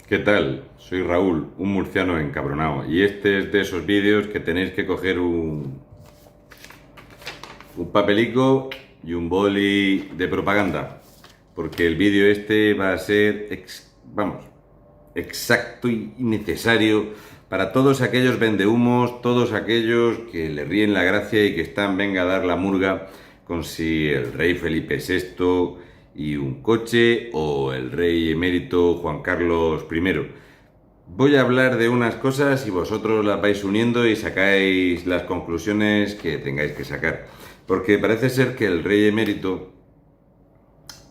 ¿Qué tal? Soy Raúl, un murciano encabronado, y este es de esos vídeos que tenéis que coger un papelico y un boli de propaganda, porque el vídeo este va a ser, exacto y necesario para todos aquellos vendehumos, todos aquellos que le ríen la gracia y que están, venga a dar la murga con si el rey Felipe VI y un coche o el rey emérito Juan Carlos I. Voy a hablar de unas cosas y vosotros las vais uniendo y sacáis las conclusiones que tengáis que sacar. Porque parece ser que el rey emérito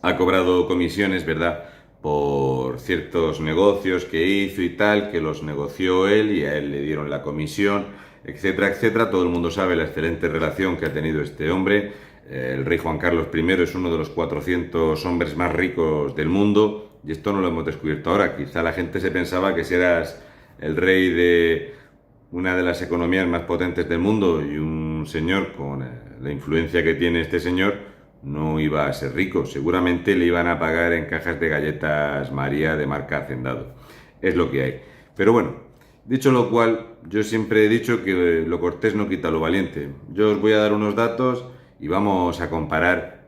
ha cobrado comisiones, ¿verdad? Por ciertos negocios que hizo y tal, que los negoció él y a él le dieron la comisión, etcétera, etcétera. Todo el mundo sabe la excelente relación que ha tenido este hombre. El rey Juan Carlos I es uno de los 400 hombres más ricos del mundo y esto no lo hemos descubierto ahora. Quizá la gente se pensaba que si eras el rey de una de las economías más potentes del mundo y un señor con la influencia que tiene este señor, no iba a ser rico. Seguramente le iban a pagar en cajas de galletas María de marca Hacendado. Es lo que hay. Pero bueno, dicho lo cual, yo siempre he dicho que lo cortés no quita lo valiente. Yo os voy a dar unos datos y vamos a comparar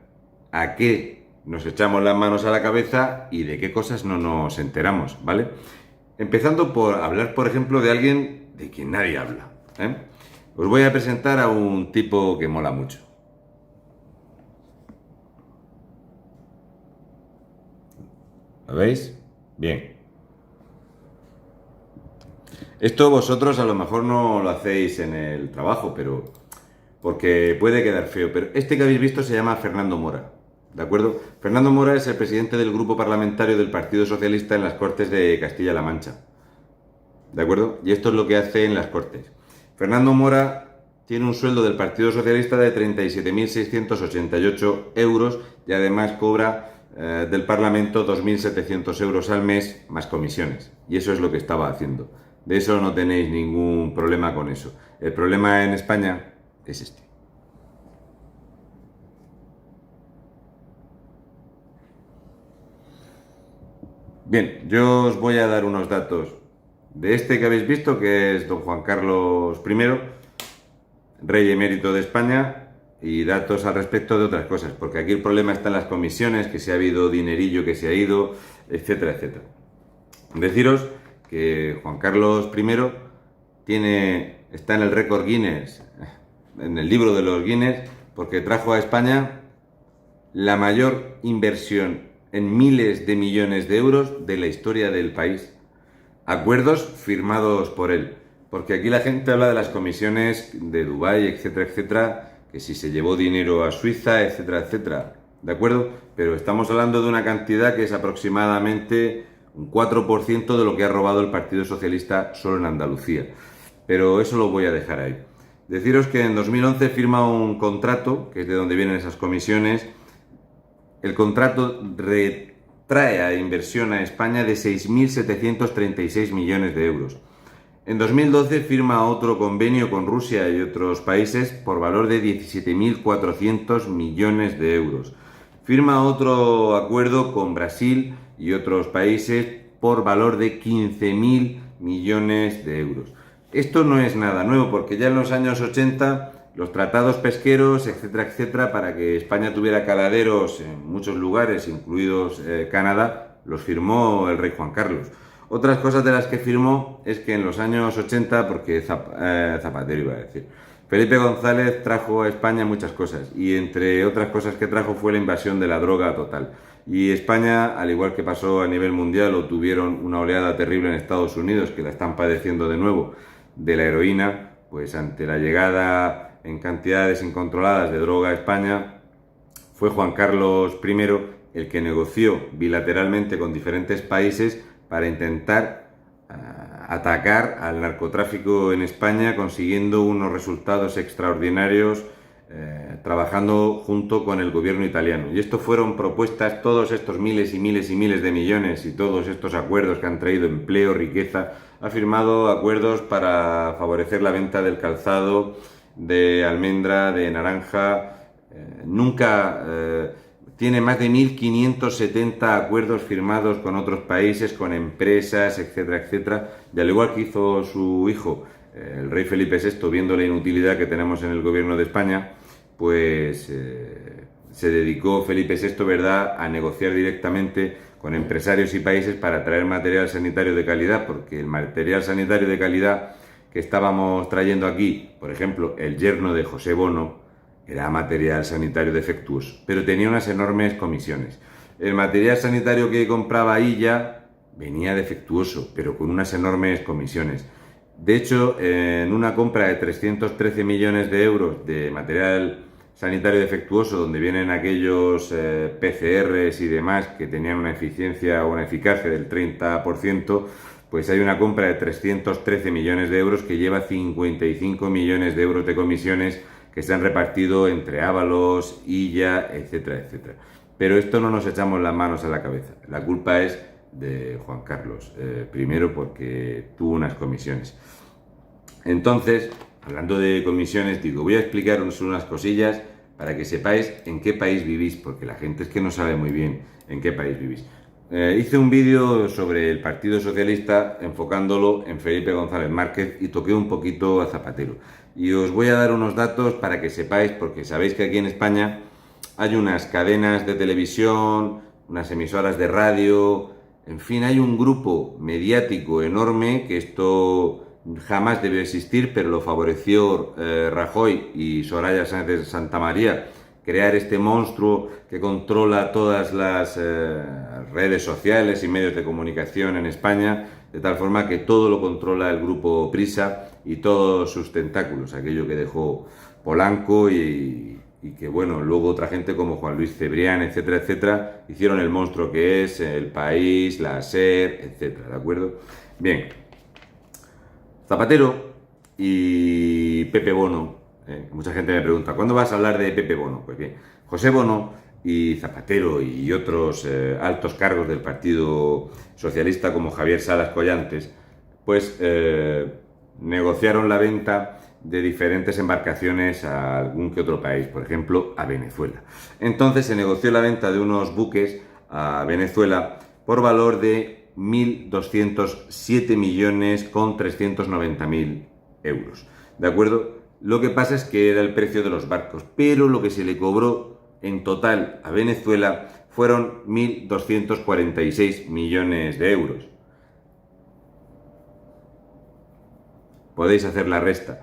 a qué nos echamos las manos a la cabeza y de qué cosas no nos enteramos, ¿vale? Empezando por hablar, por ejemplo, de alguien de quien nadie habla, ¿eh? Os voy a presentar a un tipo que mola mucho. ¿Lo veis? Bien. Esto vosotros a lo mejor no lo hacéis en el trabajo, pero porque puede quedar feo. Pero este que habéis visto se llama Fernando Mora, ¿de acuerdo? Fernando Mora es el presidente del grupo parlamentario del Partido Socialista en las Cortes de Castilla-La Mancha, ¿de acuerdo? Y esto es lo que hace en las Cortes. Fernando Mora tiene un sueldo del Partido Socialista de 37.688 euros y además cobra del Parlamento 2.700 euros al mes más comisiones. Y eso es lo que estaba haciendo. De eso no tenéis ningún problema con eso. El problema en España es este. Bien, yo os voy a dar unos datos de este que habéis visto, que es don Juan Carlos I, rey emérito de España, y datos al respecto de otras cosas, porque aquí el problema está en las comisiones, que si ha habido dinerillo que se ha ido, etcétera, etcétera. Deciros que Juan Carlos I está en el récord Guinness, en el libro de los Guinness, porque trajo a España la mayor inversión en miles de millones de euros de la historia del país. Acuerdos firmados por él. Porque aquí la gente habla de las comisiones de Dubái, etcétera, etcétera, que si se llevó dinero a Suiza, etcétera, etcétera. ¿De acuerdo? Pero estamos hablando de una cantidad que es aproximadamente un 4% de lo que ha robado el Partido Socialista solo en Andalucía. Pero eso lo voy a dejar ahí. Deciros que en 2011 firma un contrato, que es de donde vienen esas comisiones. El contrato trae a inversión a España de 6.736 millones de euros. En 2012 firma otro convenio con Rusia y otros países por valor de 17.400 millones de euros. Firma otro acuerdo con Brasil y otros países por valor de 15.000 millones de euros. Esto no es nada nuevo porque ya en los años 80 los tratados pesqueros, etcétera, etcétera, para que España tuviera caladeros en muchos lugares, incluidos Canadá, los firmó el rey Juan Carlos. Otras cosas de las que firmó es que en los años 80, porque Zapatero iba a decir, Felipe González trajo a España muchas cosas y entre otras cosas que trajo fue la invasión de la droga total. Y España, al igual que pasó a nivel mundial o tuvieron una oleada terrible en Estados Unidos, que la están padeciendo de nuevo, de la heroína, pues ante la llegada en cantidades incontroladas de droga a España, fue Juan Carlos I el que negoció bilateralmente con diferentes países para intentar atacar al narcotráfico en España, consiguiendo unos resultados extraordinarios trabajando junto con el gobierno italiano. Y esto fueron propuestas, todos estos miles y miles y miles de millones y todos estos acuerdos que han traído empleo, riqueza. Ha firmado acuerdos para favorecer la venta del calzado, de almendra, de naranja. Nunca tiene más de 1.570 acuerdos firmados con otros países, con empresas, etcétera, etcétera. Y al igual que hizo su hijo, el rey Felipe VI, viendo la inutilidad que tenemos en el gobierno de España, pues se dedicó Felipe VI, ¿verdad?, a negociar directamente con empresarios y países para traer material sanitario de calidad, porque el material sanitario de calidad que estábamos trayendo aquí, por ejemplo, el yerno de José Bono, era material sanitario defectuoso, pero tenía unas enormes comisiones. El material sanitario que compraba Illa venía defectuoso, pero con unas enormes comisiones. De hecho, en una compra de 313 millones de euros de material sanitario defectuoso, donde vienen aquellos PCRs y demás que tenían una eficiencia o una eficacia del 30%, pues hay una compra de 313 millones de euros que lleva 55 millones de euros de comisiones que se han repartido entre Ábalos, Illa, etcétera, etcétera. Pero esto no nos echamos las manos a la cabeza. La culpa es de Juan Carlos, primero porque tuvo unas comisiones. Entonces, hablando de comisiones, digo, voy a explicaros unas cosillas para que sepáis en qué país vivís, porque la gente es que no sabe muy bien en qué país vivís. Hice un vídeo sobre el Partido Socialista enfocándolo en Felipe González Márquez y toqué un poquito a Zapatero. Y os voy a dar unos datos para que sepáis, porque sabéis que aquí en España hay unas cadenas de televisión, unas emisoras de radio, en fin, hay un grupo mediático enorme, que esto jamás debió existir, pero lo favoreció Rajoy y Soraya Sáenz de Santamaría, crear este monstruo que controla todas las redes sociales y medios de comunicación en España, de tal forma que todo lo controla el grupo Prisa y todos sus tentáculos, aquello que dejó Polanco y que, bueno, luego otra gente como Juan Luis Cebrián, etcétera, etcétera, hicieron el monstruo que es El País, la SER, etcétera, ¿de acuerdo? Bien, Zapatero y Pepe Bono. Mucha gente me pregunta, ¿cuándo vas a hablar de Pepe Bono? Pues bien, José Bono y Zapatero y otros altos cargos del Partido Socialista como Javier Salas Collantes, pues negociaron la venta de diferentes embarcaciones a algún que otro país, por ejemplo, a Venezuela. Entonces se negoció la venta de unos buques a Venezuela por valor de 1.207.390.000 euros. ¿De acuerdo? Lo que pasa es que era el precio de los barcos, pero lo que se le cobró en total a Venezuela fueron 1.246 millones de euros. Podéis hacer la resta.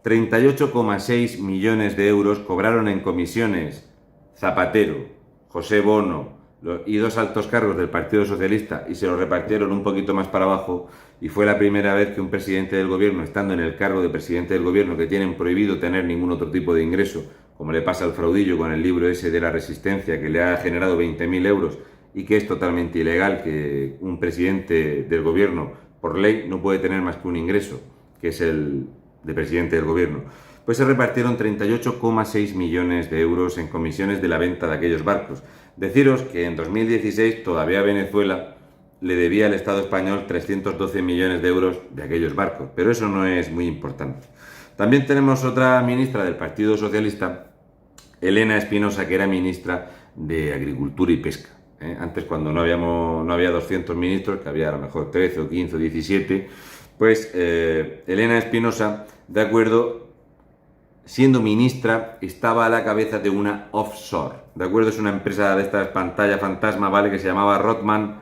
38,6 millones de euros cobraron en comisiones Zapatero, José Bono y dos altos cargos del Partido Socialista, y se lo repartieron un poquito más para abajo, y fue la primera vez que un presidente del gobierno, estando en el cargo de presidente del gobierno, que tienen prohibido tener ningún otro tipo de ingreso, como le pasa al fraudillo con el libro ese de la Resistencia, que le ha generado 20.000 euros y que es totalmente ilegal, que un presidente del gobierno por ley no puede tener más que un ingreso, que es el de presidente del gobierno, pues se repartieron 38,6 millones de euros en comisiones de la venta de aquellos barcos. Deciros que en 2016 todavía Venezuela le debía al Estado español 312 millones de euros de aquellos barcos, pero eso no es muy importante. También tenemos otra ministra del Partido Socialista, Elena Espinosa, que era ministra de Agricultura y Pesca. Antes, cuando no había 200 ministros, que había a lo mejor 13 o 15 o 17, pues Elena Espinosa, de acuerdo, siendo ministra, estaba a la cabeza de una offshore, ¿de acuerdo? Es una empresa de estas pantalla fantasma, ¿vale?, que se llamaba Rothman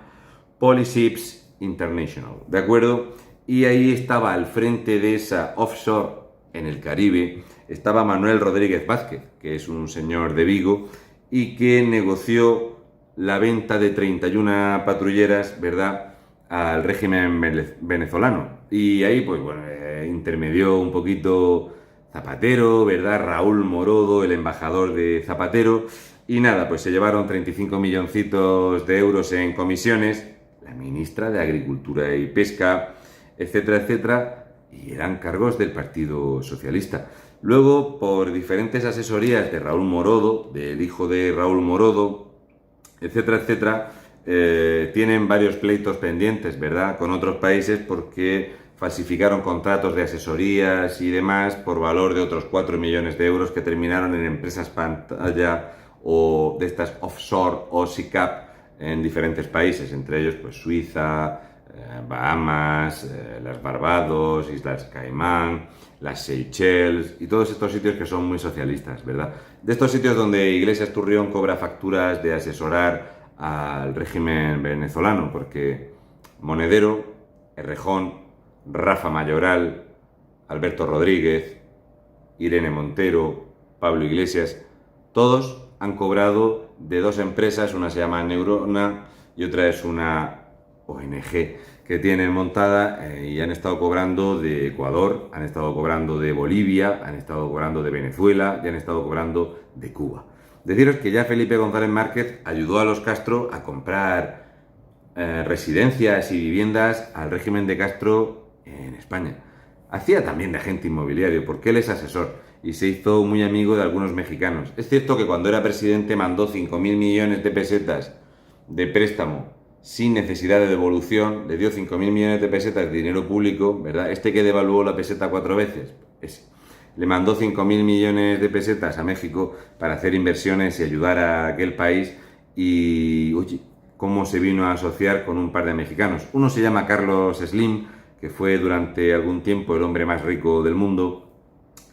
Polyships International, ¿de acuerdo? Y ahí estaba al frente de esa offshore en el Caribe, estaba Manuel Rodríguez Vázquez, que es un señor de Vigo, y que negoció la venta de 31 patrulleras, ¿verdad?, al régimen venezolano. Y ahí, pues bueno, intermedió un poquito Zapatero, ¿verdad?, Raúl Morodo, el embajador de Zapatero, y nada, pues se llevaron 35 milloncitos de euros en comisiones, la ministra de Agricultura y Pesca, etcétera, etcétera, y eran cargos del Partido Socialista. Luego, por diferentes asesorías de Raúl Morodo, del hijo de Raúl Morodo, etcétera, etcétera, tienen varios pleitos pendientes, ¿verdad?, con otros países, porque falsificaron contratos de asesorías y demás por valor de otros 4 millones de euros que terminaron en empresas pantalla o de estas offshore o SICAP en diferentes países, entre ellos pues Suiza, Bahamas, las Barbados, Islas Caimán, las Seychelles y todos estos sitios que son muy socialistas, ¿verdad? De estos sitios donde Iglesias Turrión cobra facturas de asesorar al régimen venezolano, porque Monedero, Errejón, Rafa Mayoral, Alberto Rodríguez, Irene Montero, Pablo Iglesias, todos han cobrado de dos empresas, una se llama Neurona y otra es una ONG que tienen montada y han estado cobrando de Ecuador, han estado cobrando de Bolivia, han estado cobrando de Venezuela y han estado cobrando de Cuba. Deciros que ya Felipe González Márquez ayudó a los Castro a comprar residencias y viviendas al régimen de Castro en España. Hacía también de agente inmobiliario porque él es asesor y se hizo muy amigo de algunos mexicanos. Es cierto que cuando era presidente mandó 5.000 millones de pesetas de préstamo sin necesidad de devolución, le dio 5.000 millones de pesetas de dinero público, ¿verdad? Este que devaluó la peseta 4 veces, ese. Le mandó 5.000 millones de pesetas a México para hacer inversiones y ayudar a aquel país y, oye, cómo se vino a asociar con un par de mexicanos. Uno se llama Carlos Slim, que fue durante algún tiempo el hombre más rico del mundo,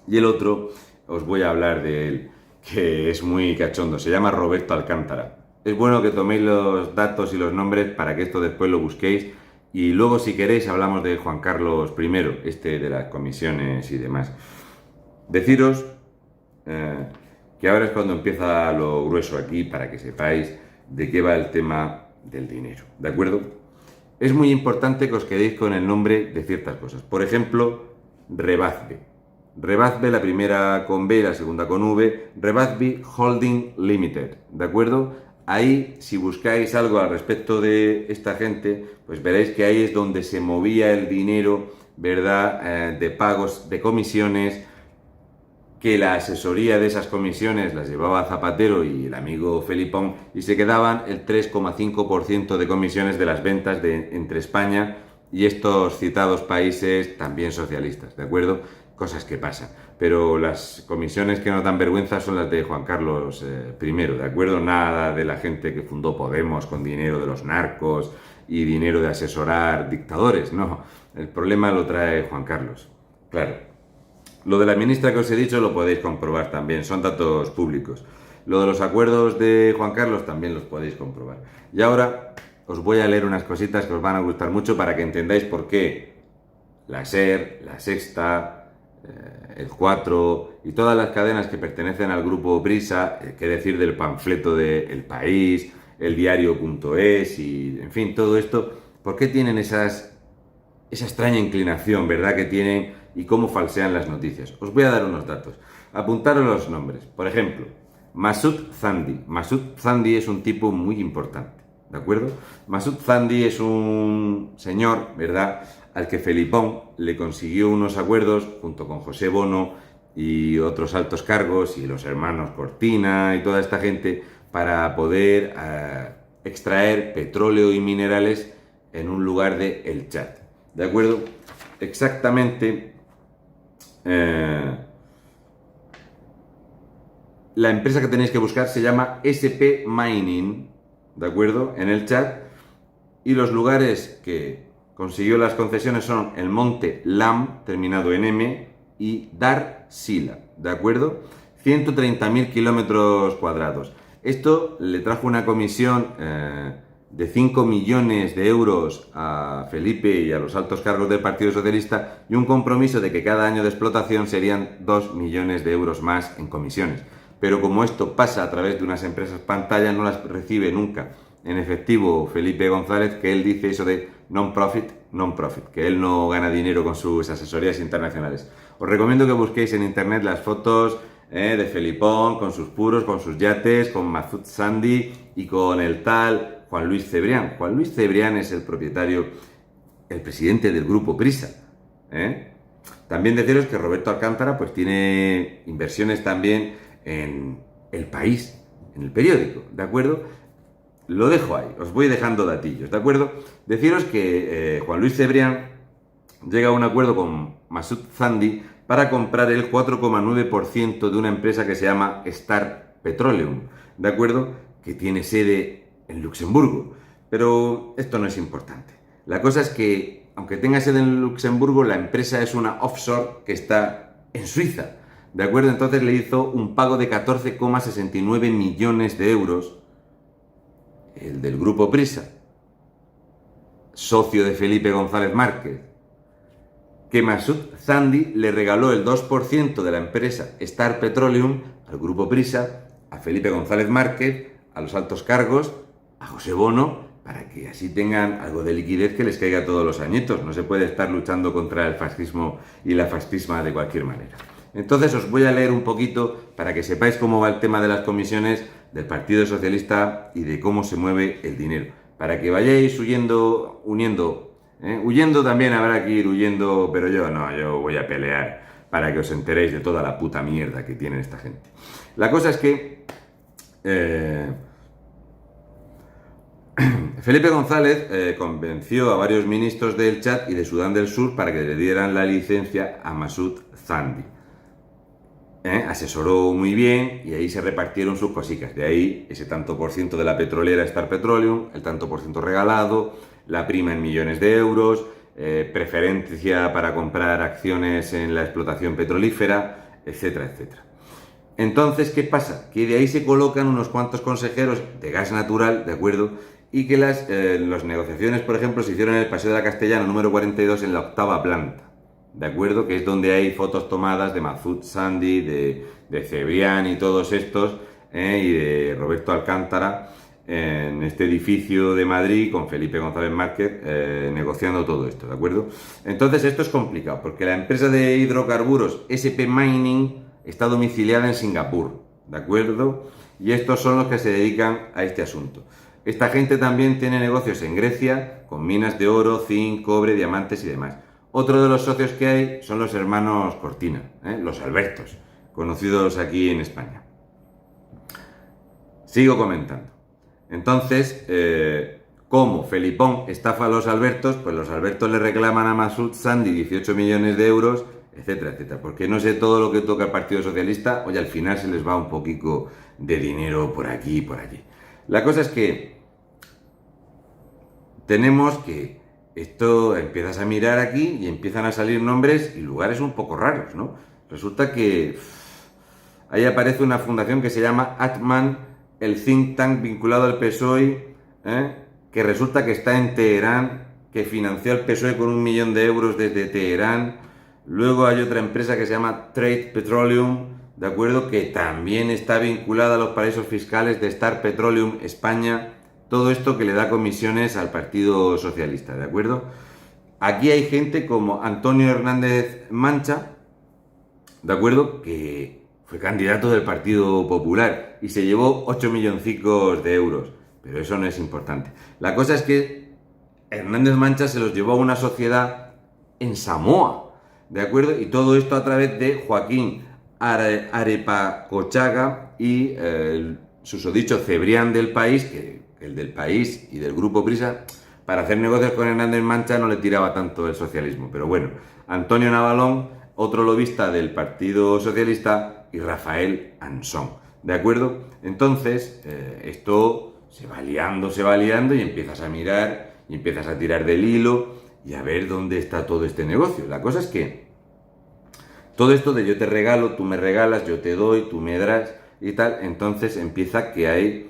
y el otro, os voy a hablar de él, que es muy cachondo, se llama Roberto Alcántara. Es bueno que toméis los datos y los nombres para que esto después lo busquéis y luego si queréis hablamos de Juan Carlos I, de las comisiones y demás. Deciros que ahora es cuando empieza lo grueso aquí para que sepáis de qué va el tema del dinero, ¿de acuerdo? Es muy importante que os quedéis con el nombre de ciertas cosas. Por ejemplo, Rebazbe. Rebazbe, la primera con B y la segunda con V. Rebazbe Holding Limited, ¿de acuerdo? Ahí, si buscáis algo al respecto de esta gente, pues veréis que ahí es donde se movía el dinero, ¿verdad? De pagos, de comisiones, que la asesoría de esas comisiones las llevaba Zapatero y el amigo Felipón y se quedaban el 3,5% de comisiones de las ventas entre España y estos citados países también socialistas, ¿de acuerdo? Cosas que pasan. Pero las comisiones que nos dan vergüenza son las de Juan Carlos I, ¿de acuerdo? Nada de la gente que fundó Podemos con dinero de los narcos y dinero de asesorar dictadores, no. El problema lo trae Juan Carlos, claro. Lo de la ministra que os he dicho lo podéis comprobar también, son datos públicos. Lo de los acuerdos de Juan Carlos también los podéis comprobar. Y ahora os voy a leer unas cositas que os van a gustar mucho para que entendáis por qué la SER, la Sexta, el 4 y todas las cadenas que pertenecen al grupo Prisa, qué decir del panfleto de El País, el diario.es y, en fin, todo esto, ¿por qué tienen esa extraña inclinación, verdad, que tienen y cómo falsean las noticias? Os voy a dar unos datos. Apuntaros los nombres. Por ejemplo, Masoud Zandi. Masoud Zandi es un tipo muy importante, ¿de acuerdo? Masoud Zandi es un señor, ¿verdad?, al que Felipón le consiguió unos acuerdos junto con José Bono y otros altos cargos y los hermanos Cortina y toda esta gente para poder extraer petróleo y minerales en un lugar de El Chad, ¿de acuerdo? Exactamente. La empresa que tenéis que buscar se llama SP Mining, ¿de acuerdo? En el chat. Y los lugares que consiguió las concesiones son el Monte Lam, terminado en M, y Dar Sila, ¿de acuerdo? 130.000 kilómetros cuadrados. Esto le trajo una comisión de 5 millones de euros a Felipe y a los altos cargos del Partido Socialista y un compromiso de que cada año de explotación serían 2 millones de euros más en comisiones. Pero como esto pasa a través de unas empresas pantalla, no las recibe nunca en efectivo Felipe González, que él dice eso de non-profit, que él no gana dinero con sus asesorías internacionales. Os recomiendo que busquéis en internet las fotos de Felipón con sus puros, con sus yates, con Masoud Zandi y con el tal Juan Luis Cebrián. Juan Luis Cebrián es el propietario, el presidente del grupo Prisa. También deciros que Roberto Alcántara pues tiene inversiones también en El País, en el periódico, ¿de acuerdo? Lo dejo ahí, os voy dejando datillos, ¿de acuerdo? Deciros que Juan Luis Cebrián llega a un acuerdo con Masoud Zandi para comprar el 4,9% de una empresa que se llama Star Petroleum. ¿de acuerdo? Que tiene sede en Luxemburgo. Pero esto no es importante. La cosa es que, aunque tenga sede en Luxemburgo, la empresa es una offshore que está en Suiza, ¿de acuerdo? Entonces le hizo un pago de 14,69 millones de euros, el del Grupo Prisa, socio de Felipe González Márquez, que Masoud Zandi le regaló el 2% de la empresa Star Petroleum al Grupo Prisa, a Felipe González Márquez, a los altos cargos, a José Bono, para que así tengan algo de liquidez que les caiga todos los añitos. No se puede estar luchando contra el fascismo y la fascisma de cualquier manera. Entonces os voy a leer un poquito para que sepáis cómo va el tema de las comisiones del Partido Socialista y de cómo se mueve el dinero. Para que vayáis huyendo también habrá que ir huyendo, pero yo voy a pelear para que os enteréis de toda la puta mierda que tiene esta gente. La cosa es que Felipe González convenció a varios ministros del Chad y de Sudán del Sur para que le dieran la licencia a Masoud Zandi. Asesoró muy bien y ahí se repartieron sus cositas. De ahí ese tanto por ciento de la petrolera Star Petroleum, el tanto por ciento regalado, la prima en millones de euros, preferencia para comprar acciones en la explotación petrolífera, etcétera, etcétera. Entonces, ¿qué pasa? Que de ahí se colocan unos cuantos consejeros de gas natural, ¿de acuerdo? Y que las negociaciones, por ejemplo, se hicieron en el Paseo de la Castellana número 42 en la 8ª planta. ¿De acuerdo? Que es donde hay fotos tomadas de Masoud Zandi, de Cebrián y todos estos, y de Roberto Alcántara, en este edificio de Madrid con Felipe González Márquez negociando todo esto, ¿de acuerdo? Entonces esto es complicado, porque la empresa de hidrocarburos SP Mining está domiciliada en Singapur, ¿de acuerdo? Y estos son los que se dedican a este asunto. Esta gente también tiene negocios en Grecia, con minas de oro, zinc, cobre, diamantes y demás. Otro de los socios que hay son los hermanos Cortina, los Albertos, conocidos aquí en España. Sigo comentando. Entonces, como Felipón estafa a los Albertos, pues los Albertos le reclaman a Masoud Zandi 18 millones de euros, etcétera, etcétera. Porque no sé todo lo que toca el Partido Socialista, oye, al final se les va un poquito de dinero por aquí y por allí. La cosa es que tenemos que esto empiezas a mirar aquí y empiezan a salir nombres y lugares un poco raros, ¿no? Resulta que ahí aparece una fundación que se llama Atman, el think tank vinculado al PSOE, que resulta que está en Teherán, que financió al PSOE con 1 millón de euros desde Teherán. Luego hay otra empresa que se llama Trade Petroleum, ¿de acuerdo? Que también está vinculada a los paraísos fiscales de Star Petroleum España. Todo esto que le da comisiones al Partido Socialista, ¿de acuerdo? Aquí hay gente como Antonio Hernández Mancha, ¿de acuerdo? Que fue candidato del Partido Popular y se llevó 8 milloncicos de euros. Pero eso no es importante. La cosa es que Hernández Mancha se los llevó a una sociedad en Samoa, ¿de acuerdo? Y todo esto a través de Joaquín Arepacochaga y susodicho Cebrián del País, que el del País y del Grupo Prisa, para hacer negocios con Hernández Mancha no le tiraba tanto el socialismo. Pero bueno, Antonio Navalón, otro lobista del Partido Socialista, y Rafael Ansón, ¿de acuerdo? Entonces, esto se va liando y empiezas a mirar y empiezas a tirar del hilo y a ver dónde está todo este negocio. La cosa es que todo esto de yo te regalo, tú me regalas, yo te doy, tú me das y tal, entonces empieza que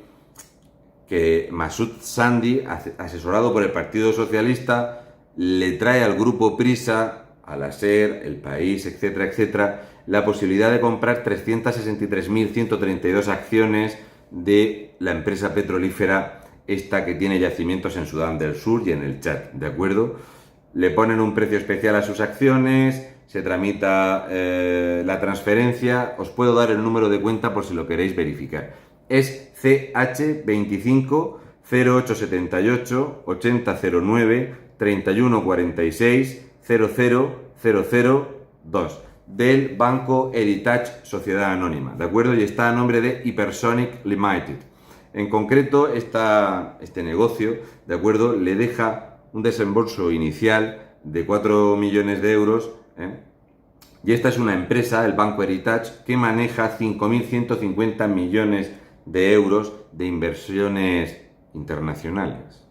Masoud Zandi, asesorado por el Partido Socialista, le trae al Grupo Prisa, a la SER, El País, etcétera, etcétera, la posibilidad de comprar 363.132 acciones de la empresa petrolífera esta que tiene yacimientos en Sudán del Sur y en el Chad, ¿de acuerdo? Le ponen un precio especial a sus acciones, se tramita la transferencia, os puedo dar el número de cuenta por si lo queréis verificar. Es CH25 0878 8009 3146 00002 del Banco Heritage Sociedad Anónima, ¿de acuerdo? Y está a nombre de Hypersonic Limited. En concreto, este negocio, ¿de acuerdo?, le deja un desembolso inicial de 4 millones de euros, y esta es una empresa, el Banco Heritage, que maneja 5.150 millones de euros de inversiones internacionales.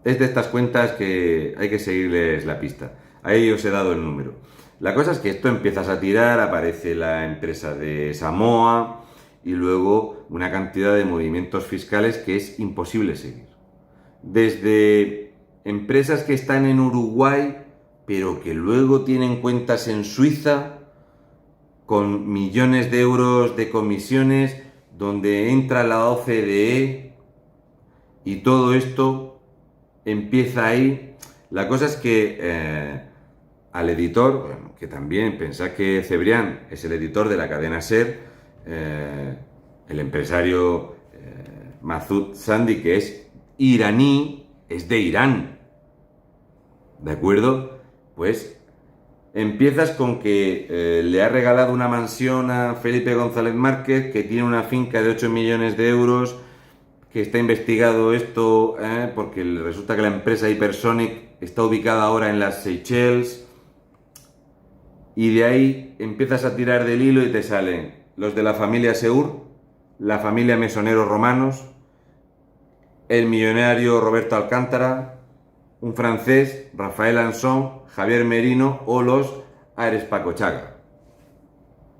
Es de estas cuentas que hay que seguirles la pista. Ahí os he dado el número. La cosa es que esto empiezas a tirar, aparece la empresa de Samoa y luego una cantidad de movimientos fiscales que es imposible seguir. Desde empresas que están en Uruguay, pero que luego tienen cuentas en Suiza, con millones de euros de comisiones, donde entra la OCDE y todo esto empieza ahí. La cosa es que al editor, bueno, que también pensad que Cebrián es el editor de la cadena SER, el empresario Masoud Sandy, que es iraní, es de Irán, ¿de acuerdo? Pues empiezas con que le ha regalado una mansión a Felipe González Márquez, que tiene una finca de 8 millones de euros, que está investigado esto, porque resulta que la empresa Hypersonic está ubicada ahora en las Seychelles, y de ahí empiezas a tirar del hilo y te salen los de la familia Seur, la familia Mesoneros Romanos, el millonario Roberto Alcántara, un francés, Rafael Anson, Javier Merino o los Arespacochaga.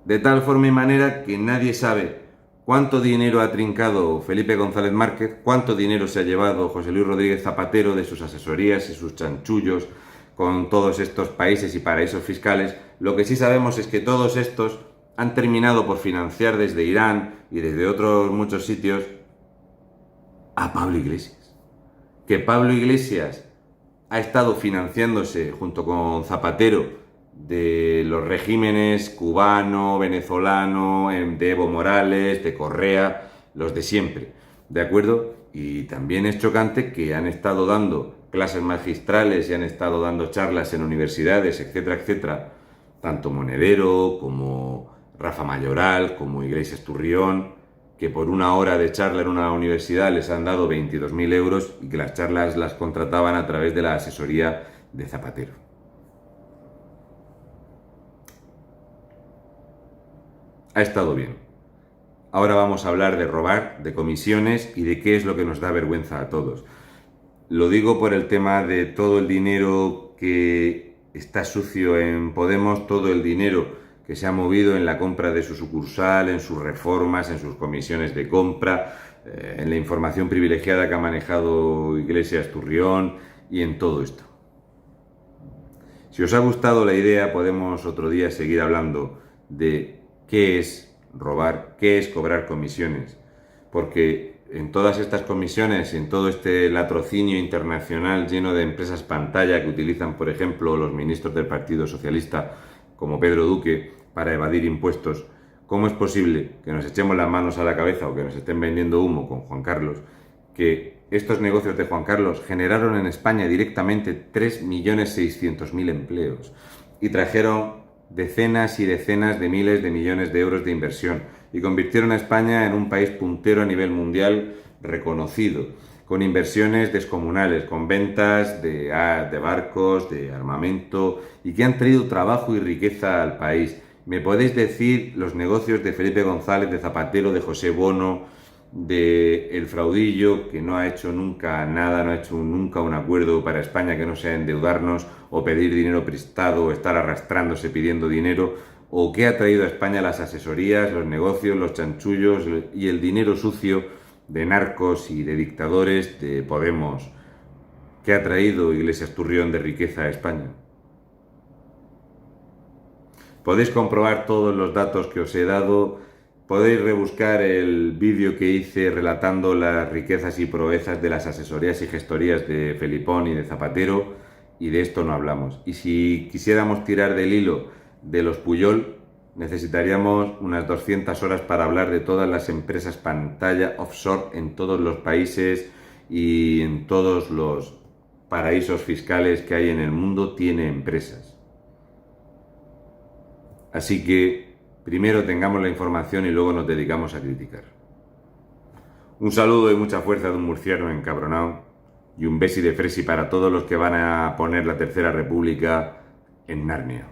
De tal forma y manera que nadie sabe cuánto dinero ha trincado Felipe González Márquez, cuánto dinero se ha llevado José Luis Rodríguez Zapatero de sus asesorías y sus chanchullos con todos estos países y paraísos fiscales. Lo que sí sabemos es que todos estos han terminado por financiar desde Irán y desde otros muchos sitios a Pablo Iglesias. Que Pablo Iglesias ha estado financiándose junto con Zapatero de los regímenes cubano, venezolano, de Evo Morales, de Correa, los de siempre, ¿de acuerdo? Y también es chocante que han estado dando clases magistrales y han estado dando charlas en universidades, etcétera, etcétera, tanto Monedero como Rafa Mayoral, como Iglesias Turrión, que por una hora de charla en una universidad les han dado 22.000 euros y que las charlas las contrataban a través de la asesoría de Zapatero. Ha estado bien. Ahora vamos a hablar de robar, de comisiones y de qué es lo que nos da vergüenza a todos. Lo digo por el tema de todo el dinero que está sucio en Podemos, todo el dinero que se ha movido en la compra de su sucursal, en sus reformas, en sus comisiones de compra, en la información privilegiada que ha manejado Iglesias Turrión y en todo esto. Si os ha gustado la idea, podemos otro día seguir hablando de qué es robar, qué es cobrar comisiones, porque en todas estas comisiones, en todo este latrocinio internacional lleno de empresas pantalla que utilizan, por ejemplo, los ministros del Partido Socialista, como Pedro Duque, para evadir impuestos, ¿cómo es posible que nos echemos las manos a la cabeza o que nos estén vendiendo humo con Juan Carlos, que estos negocios de Juan Carlos generaron en España directamente 3.600.000 empleos y trajeron decenas y decenas de miles de millones de euros de inversión y convirtieron a España en un país puntero a nivel mundial reconocido, con inversiones descomunales, con ventas de barcos, de armamento y que han traído trabajo y riqueza al país? ¿Me podéis decir los negocios de Felipe González, de Zapatero, de José Bono, de El Fraudillo, que no ha hecho nunca nada, no ha hecho nunca un acuerdo para España que no sea endeudarnos o pedir dinero prestado o estar arrastrándose pidiendo dinero? ¿O qué ha traído a España las asesorías, los negocios, los chanchullos y el dinero sucio de narcos y de dictadores de Podemos? ¿Qué ha traído Iglesias Turrión de riqueza a España? Podéis comprobar todos los datos que os he dado, podéis rebuscar el vídeo que hice relatando las riquezas y proezas de las asesorías y gestorías de Felipón y de Zapatero, y de esto no hablamos. Y si quisiéramos tirar del hilo de los Puyol, necesitaríamos unas 200 horas para hablar de todas las empresas pantalla offshore en todos los países y en todos los paraísos fiscales que hay en el mundo, tiene empresas. Así que primero tengamos la información y luego nos dedicamos a criticar. Un saludo y mucha fuerza de un murciano encabronado y un besi de fresi para todos los que van a poner la Tercera República en Narnia.